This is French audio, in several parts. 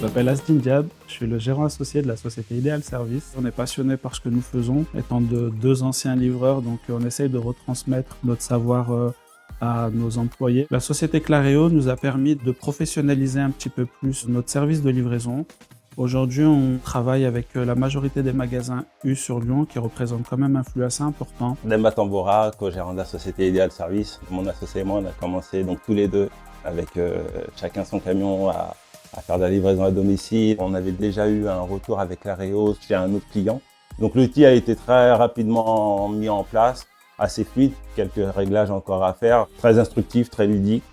m'appelle Asdin Diab, je suis le gérant associé de la société Ideal Service. On est passionné par ce que nous faisons, étant deux anciens livreurs, donc on essaye de retransmettre notre savoir à nos employés. La société Clareo nous a permis de professionnaliser un petit peu plus notre service de livraison. Aujourd'hui, on travaille avec la majorité des magasins U sur Lyon, qui représentent quand même un flux assez important. Demba Tambora, co-gérant de la société Ideal Service. Mon associé et moi, on a commencé donc tous les deux avec chacun son camion à faire de la livraison à domicile. On avait déjà eu un retour avec Clareo chez un autre client. Donc l'outil a été très rapidement mis en place, assez fluide, quelques réglages encore à faire, très instructif, très ludique.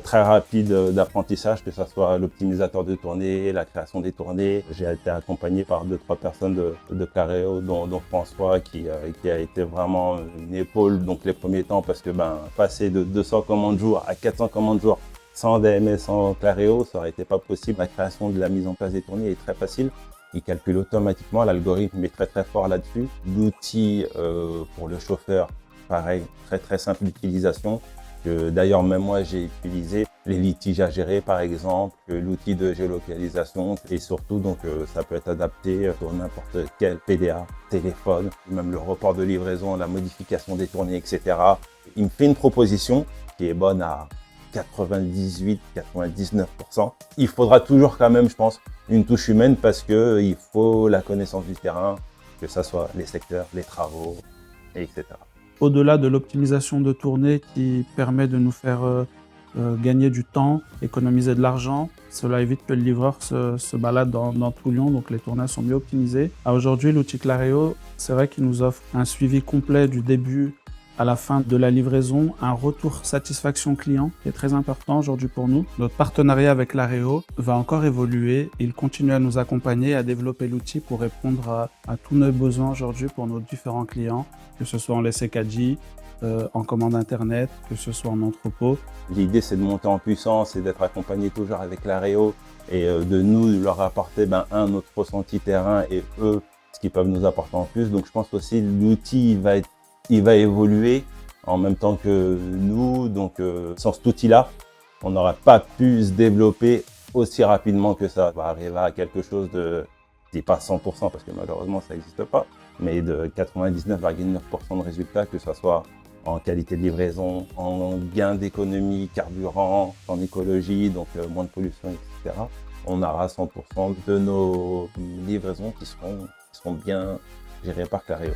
Très rapide d'apprentissage, que ce soit l'optimisateur de tournée, la création des tournées. J'ai été accompagné par 2-3 personnes de Clareo, dont François qui a été vraiment une épaule donc les premiers temps, parce que passer de 200 commandes jour à 400 commandes jour sans DMS, sans Clareo, ça aurait été pas possible. La création de la mise en place des tournées est très facile. Il calcule automatiquement, l'algorithme est très fort là-dessus. L'outil pour le chauffeur, pareil, très simple d'utilisation. D'ailleurs, même moi, j'ai utilisé les litiges à gérer, par exemple, l'outil de géolocalisation, et surtout, donc, ça peut être adapté pour n'importe quel PDA, téléphone, même le report de livraison, la modification des tournées, etc. Il me fait une proposition qui est bonne à 98-99%. Il faudra toujours quand même, je pense, une touche humaine, parce que il faut la connaissance du terrain, que ce soit les secteurs, les travaux, etc. Au-delà de l'optimisation de tournée qui permet de nous faire gagner du temps, économiser de l'argent, cela évite que le livreur se balade dans tout Lyon, donc les tournées sont mieux optimisées. Aujourd'hui, l'outil Clareo, c'est vrai qu'il nous offre un suivi complet du début à la fin de la livraison, un retour satisfaction client qui est très important aujourd'hui pour nous. Notre partenariat avec Clareo va encore évoluer. Il continue à nous accompagner, à développer l'outil pour répondre à tous nos besoins aujourd'hui pour nos différents clients, que ce soit en SCKJ, en commande internet, que ce soit en entrepôt. L'idée, c'est de monter en puissance et d'être accompagné toujours avec Clareo et de nous leur apporter notre ressenti terrain et eux ce qu'ils peuvent nous apporter en plus. Donc je pense aussi l'outil il va évoluer en même temps que nous. Donc sans cet outil-là, on n'aurait pas pu se développer aussi rapidement que ça. On va arriver à quelque chose de, je dis pas 100% parce que malheureusement ça n'existe pas, mais de 99,9% de résultats, que ce soit en qualité de livraison, en gain d'économie, carburant, en écologie, donc moins de pollution, etc. On aura 100% de nos livraisons qui seront bien gérées par Clareo.